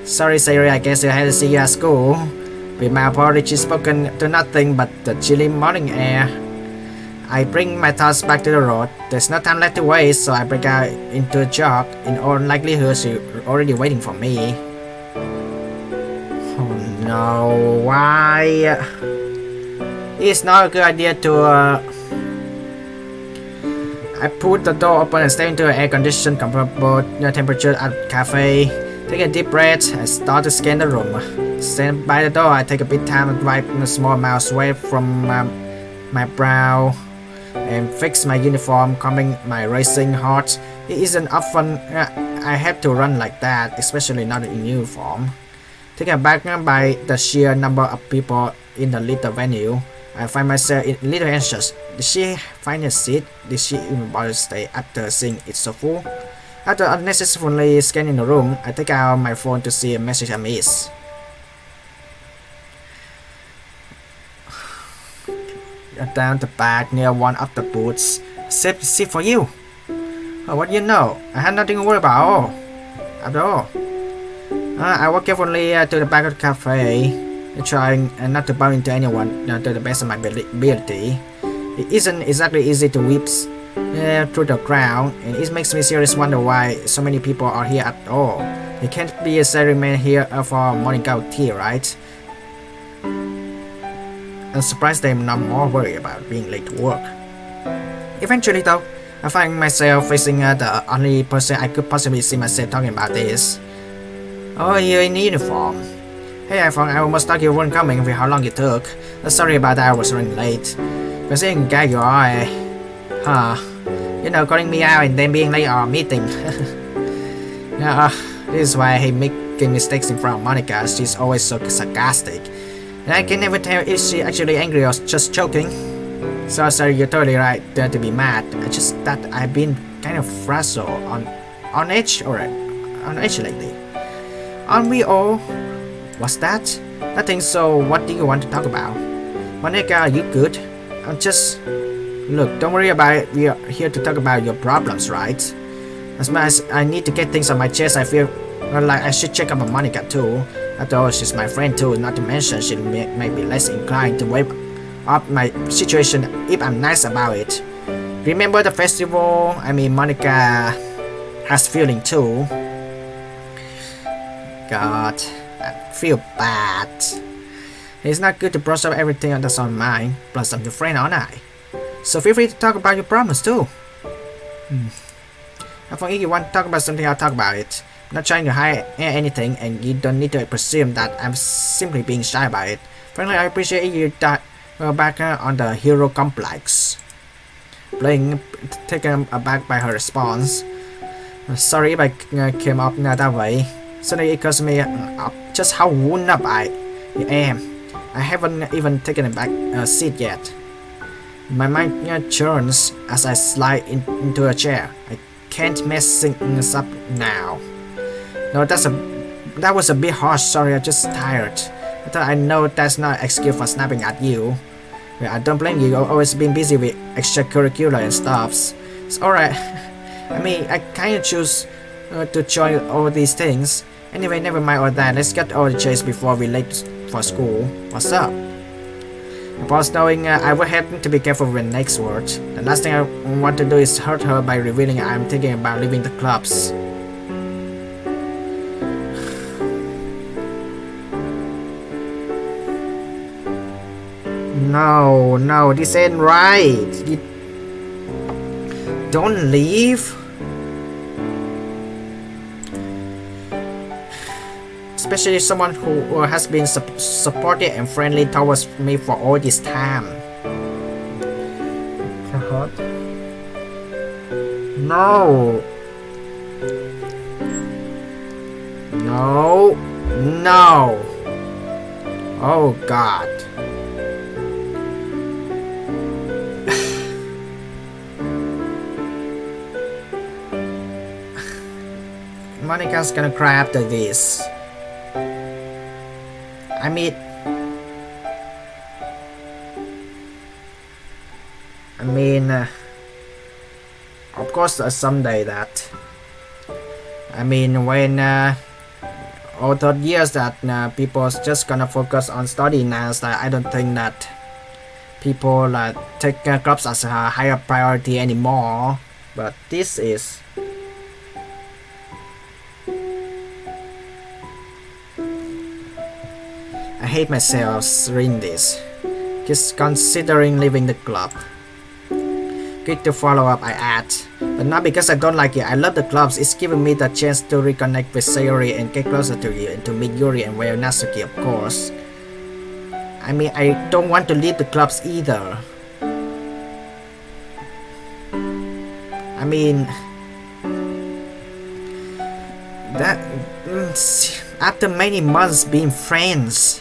Sorry, Sayori, I guess I had to see you at school. With my apology spoken to nothing but the chilly morning air. I bring my thoughts back to the road. There's no time left to waste, so I break out into a jog. In all likelihood, she's already waiting for me. Oh no, why? It's not a good idea to I put the door open and step into an air-conditioned, comfortable temperature at the cafe. Take a deep breath and start to scan the room. Stand by the door, I take a bit time to wipe a small amount of sweat from my brow and fix my uniform, calming my racing heart. It isn't often I have to run like that, especially not in uniform. Taken aback by the sheer number of people in the little venue, I find myself a little anxious. Did she find a seat? Did she even bother to stay after seeing it so full? After unnecessarily scanning the room, I take out my phone to see a message I missed. Down the back near one of the booths. Saved seat for you. Oh, what do you know? I had nothing to worry about after all. I walk carefully to the back of the cafe, trying not to bump into anyone to the best of my ability. It isn't exactly easy to whip through the crowd, and it makes me seriously wonder why so many people are here at all. There can't be a salaryman here for morning cup of tea, right? I'm surprised they're not more worried about being late to work. Eventually though, I find myself facing the only person I could possibly see myself talking about this. Oh, you're in uniform. Hey iPhong, I almost thought you weren't coming with how long it took. Sorry about that, I was running late. Considering guy you are, you know, calling me out and then being late on a meeting. This is why I hate making mistakes in front of Monica. She's always so sarcastic. And I can never tell if she's actually angry or just joking. So sorry, you're totally right to be mad. I just thought I've been kind of frazzled on edge lately. Aren't we all? What's that? Nothing, so what do you want to talk about? Monica, are you good? I'm just... Look, don't worry about it. We are here to talk about your problems, right? As much as I need to get things on my chest, I feel like I should check up on Monica too. After all, she's my friend too, not to mention she may be less inclined to wave up my situation if I'm nice about it. Remember the festival? I mean, Monica has feeling too. God, I feel bad. It's not good to brush up everything that's on mine, plus I'm your friend, aren't I? So feel free to talk about your problems too. I think if you want to talk about something, I'll talk about it. I'm not trying to hide anything, and you don't need to presume that I'm simply being shy about it. Frankly, I appreciate you that back on the hero complex. Playing taken aback by her response. Sorry if I came up that way. Suddenly it occurs to me just how wound up I am. I haven't even taken a back seat yet. My mind churns as I slide into a chair. I can't mess things up now. No, that was a bit harsh. Sorry, I'm just tired. I know that's not an excuse for snapping at you. Well, I don't blame you. You've always been busy with extracurricular and stuffs. It's alright. I mean, I kinda choose to join all these things. Anyway, never mind all that. Let's get all the chase before we're late for school. What's up? Upon knowing I will have to be careful with the next word. The last thing I want to do is hurt her by revealing I'm thinking about leaving the clubs. No, this ain't right. You don't leave. Especially someone who has been supportive and friendly towards me for all this time. No. Oh God. Monica's gonna cry after this. I mean, of course, someday that. I mean, when all the years that people's just gonna focus on studying now, that I don't think that people take clubs as a higher priority anymore, but this is. I hate myself reading this. Just considering leaving the club. Click to follow up, I add. But not because I don't like it. I love the clubs. It's giving me the chance to reconnect with Sayori and get closer to you and to meet Yuri and well Natsuki, of course. I mean, I don't want to leave the clubs either. I mean, that after many months being friends.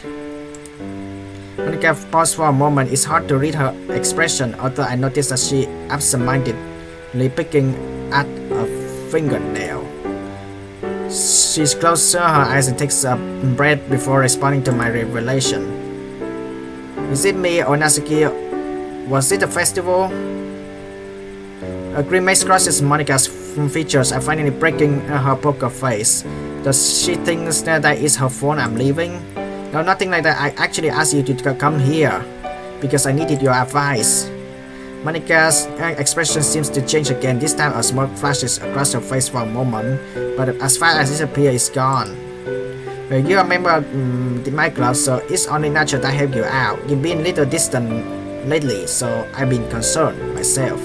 Monica paused for a moment. It's hard to read her expression, although I noticed that she absent-mindedly picking at a fingernail. She closes her eyes and takes a breath before responding to my revelation. Is it me or Natsuki? Was it a festival? A grimace crosses Monica's features. I finally breaking her poker face. Does she think that it's her phone I'm leaving? No, nothing like that. I actually asked you to come here because I needed your advice. Monica's expression seems to change again. This time a smoke flashes across her face for a moment, but as fast as it appears, it's gone. Well, you're a member of my club, so it's only natural that I help you out. You've been a little distant lately, so I've been concerned myself.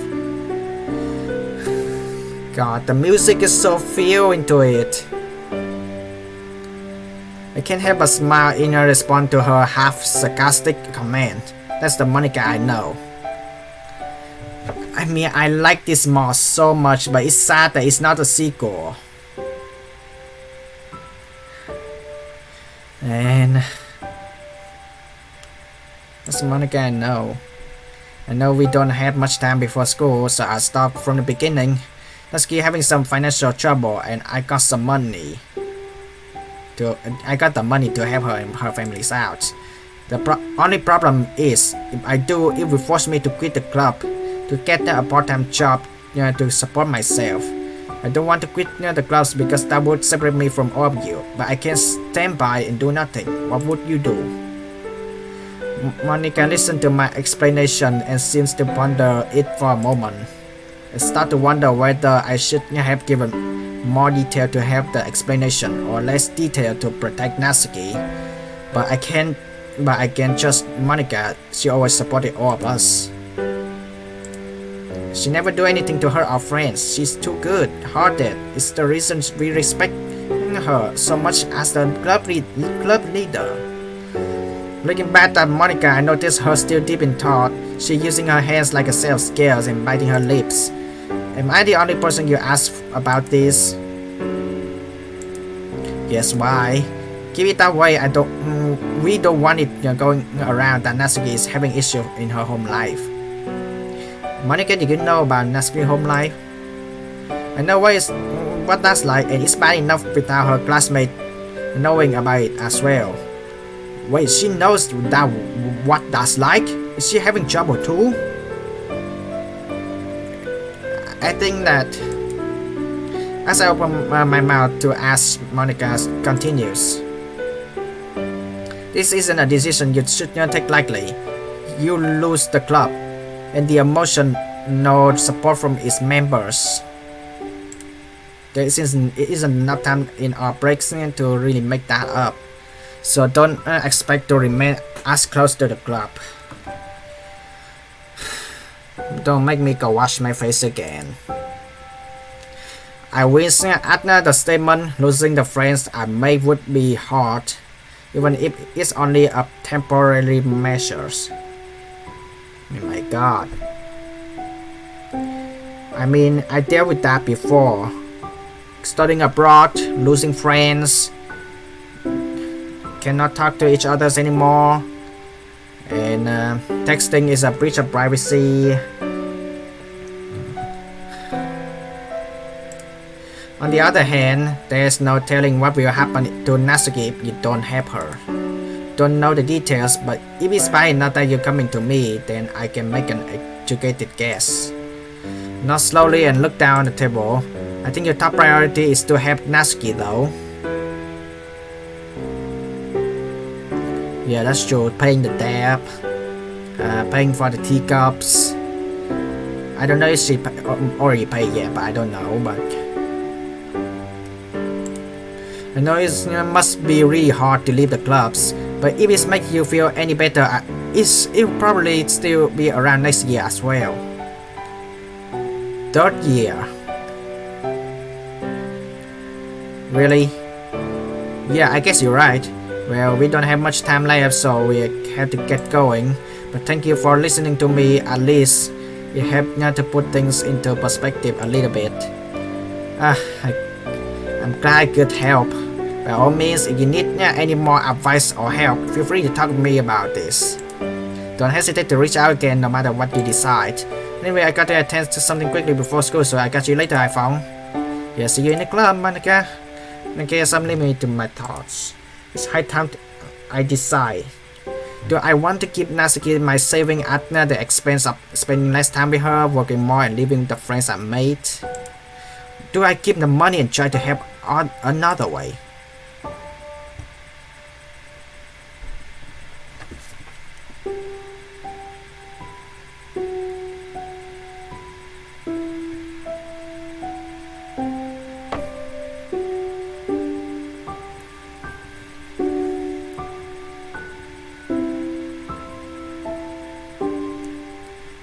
God, the music is so feel into it. I can't help but smile in her response to her half-sarcastic comment. That's the Monica I know. I mean, I like this mod so much, but it's sad that it's not a sequel. And that's the Monica I know. I know we don't have much time before school, so I'll start from the beginning. Natsuki having some financial trouble, and I got some money. I got the money to help her and her families out. The only problem is, if I do, it will force me to quit the club to get a part-time job to support myself. I don't want to quit the clubs because that would separate me from all of you, but I can't stand by and do nothing. What would you do? Monica listened to my explanation and seems to ponder it for a moment. I start to wonder whether I should have given more detail to help the explanation or less detail to protect Natsuki, but I can't trust Monica. She always supported all of us. She never do anything to hurt our friends. She's too good-hearted. It's the reason we respect her so much as the club leader. Looking back at Monica, I noticed her still deep in thought. She's using her hands like a set of scales and biting her lips. Am I the only person you ask about this? Yes, why? Keep it that way. We don't want it going around that Natsuki is having issues in her home life. Monica, did you know about Natsuki's home life? I know what that's like, and it's bad enough without her classmate knowing about it as well. Wait, she knows that what that's like? Is she having trouble too? I think that as I open my mouth to ask, Monica continues. This isn't a decision you should not take lightly. You lose the club and the emotional support from its members. There isn't enough time in our breaks to really make that up. So don't expect to remain as close to the club. Don't make me go wash my face again. I wish at the statement losing the friends I made would be hard, even if it's only a temporary measures. Oh my god. I mean, I dealt with that before. Studying abroad, losing friends, cannot talk to each other anymore, and texting is a breach of privacy. On the other hand, there's no telling what will happen to Natsuki if you don't help her. Don't know the details, but if it's bad enough that you're coming to me, then I can make an educated guess. Not slowly and look down the table. I think your top priority is to help Natsuki though. Yeah, that's true, paying the debt. paying for the teacups. I don't know if she already paid yet, but I don't know. But I know it must be really hard to leave the clubs. But if it makes you feel any better, it will probably still be around next year as well. Third year. Really? Yeah, I guess you're right. Well, we don't have much time left, so we have to get going. But thank you for listening to me. At least it helped to put things into perspective a little bit. I'm glad I could help. By all means, if you need any more advice or help, feel free to talk to me about this. Don't hesitate to reach out again no matter what you decide. Anyway, I got to attend to something quickly before school, so I catch you later, iPhong. Yeah, see you in the club, Monica. Okay, some limit to my thoughts. It's high time I decide. Do I want to keep Natsuki my saving at the expense of spending less time with her, working more and leaving the friends I made? Do I keep the money and try to help on another way?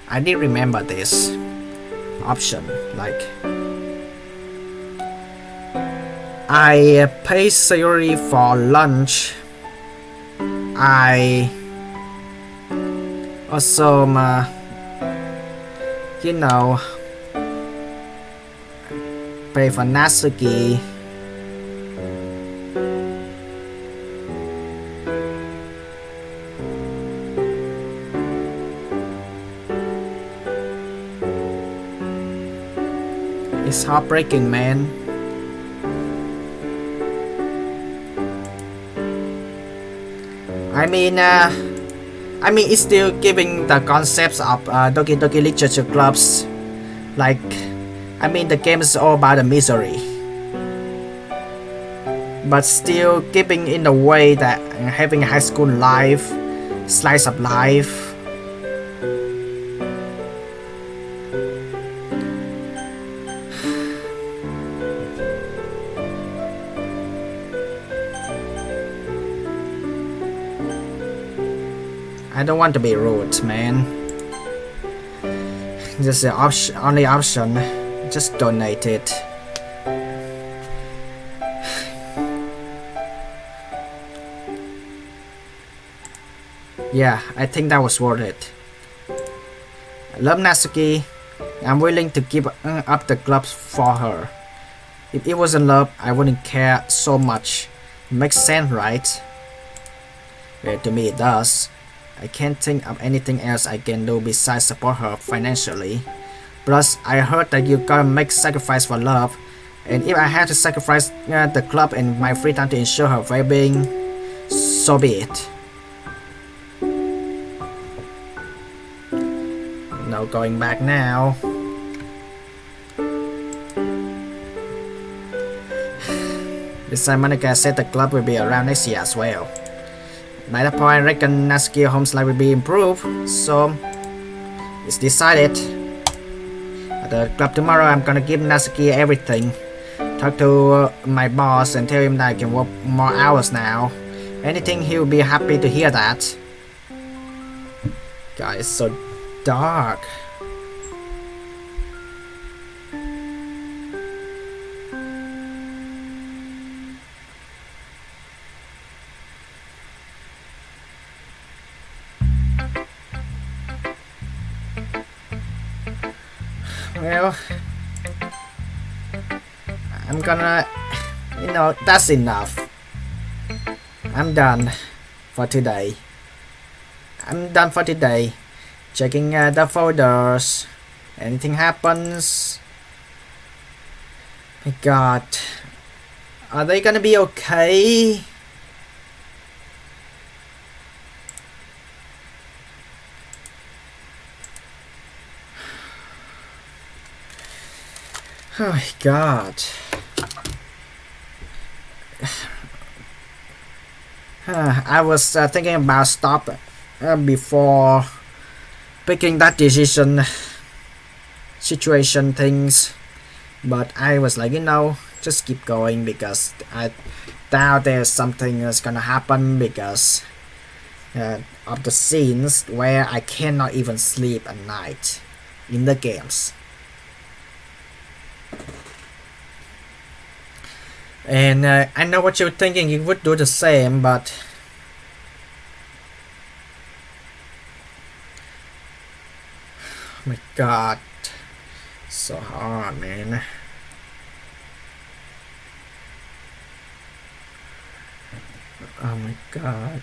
I did remember this option, like I pay Sayuri for lunch. I also pay for Natsuki. It's heartbreaking, man. I mean, it's still giving the concepts of Doki Doki literature clubs. Like, the game is all about the misery, but still keeping in the way that having a high school life, slice of life. I don't want to be rude, man. This is the only option. Just donate it. Yeah, I think that was worth it. I love Natsuki. I'm willing to give up the clubs for her. If it wasn't love, I wouldn't care so much. Makes sense, right? Well, to me it does. I can't think of anything else I can do besides support her financially. Plus, I heard that you gotta make sacrifice for love, and if I have to sacrifice the club and my free time to ensure her well-being, so be it. No going back now. Besides, Monica said the club will be around next year as well. By that point, I reckon Natsuki's home's life will be improved, so it's decided. At the club tomorrow, I'm gonna give Natsuki everything. Talk to my boss and tell him that I can work more hours now. Anything, he'll be happy to hear that. God, it's so dark. Well, I'm gonna, that's enough. I'm done for today. Checking the folders. Anything happens? My God, are they gonna be okay? Oh my God. I was thinking about stop before picking that decision situation things, but I was like, just keep going because I doubt there's something that's gonna happen because of the scenes where I cannot even sleep at night in the games. And I know what you're thinking, you would do the same, but oh my god, so hard, man. Oh my god.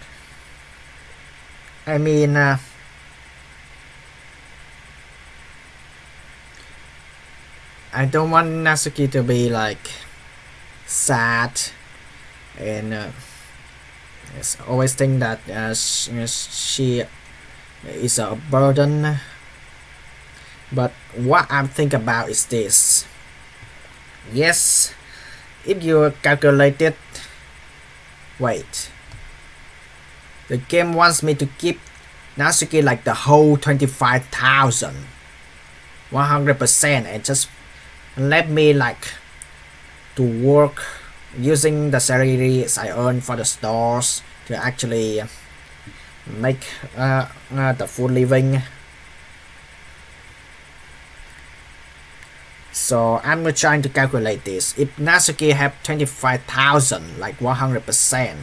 I mean, I don't want Natsuki to be like sad and always think that she is a burden. But what I'm thinking about is this. Yes, if you calculate it, wait. The game wants me to keep Natsuki like the whole 25,000, 100%, and just let me like to work using the salaries I earn for the stores to actually make the full living. So I'm trying to calculate this. If Natsuki have 25,000, like 100%,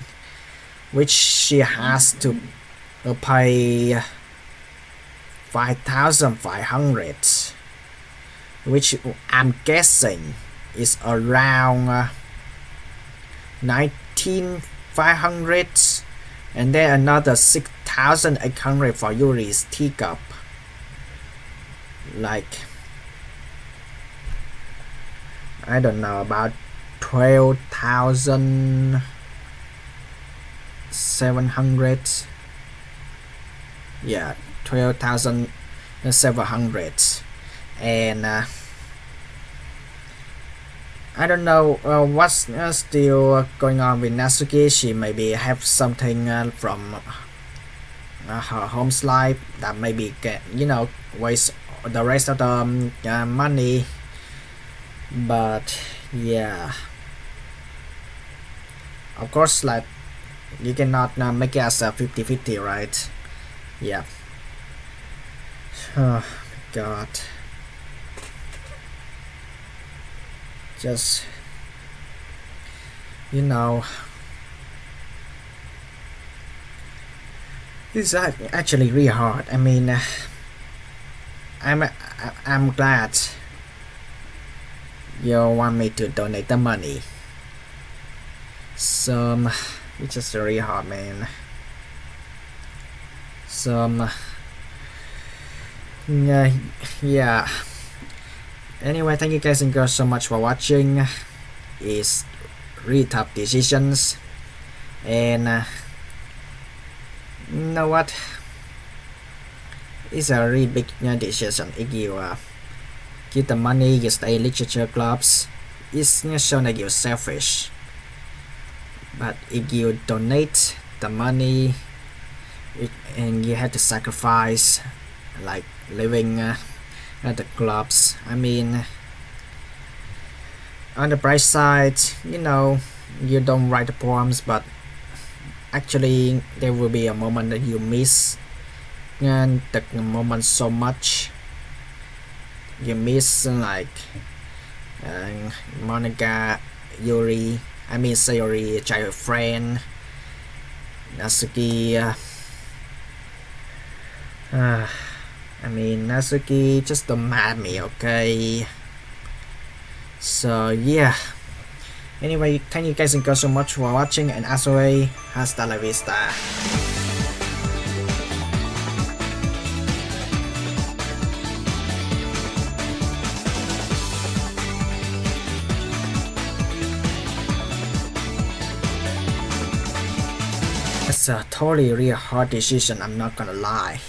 which she has to pay 5,500, which I'm guessing is around 19,500, and then another 6,800 for Yuri's teacup. Like, I don't know, about 12,700. Yeah, 12,700. And I don't know what's still going on with Natsuki. She maybe have something from her home's life that maybe get, waste the rest of the money. But yeah, of course, like, you cannot make it as a 50-50, right? Yeah. Oh my god. Just, it's actually really hard. I mean, I'm glad you want me to donate the money. So it's just really hard, man. So yeah. Anyway, thank you guys and girls so much for watching. It's really tough decisions, and you know what? It's a really big decision. If you give the money, you stay in literature clubs, it's not shown that you're selfish. But if you donate the money and you have to sacrifice, like living at the clubs, I mean, on the bright side, you don't write the poems, but actually there will be a moment that you miss, and the moment so much. You miss like Monica, Yuri, Sayori, childhood friend, Natsuki. Natsuki, just don't mad at me, okay? So yeah. Anyway, thank you guys and girls so much for watching, and as always, hasta la vista. It's a totally really hard decision, I'm not gonna lie.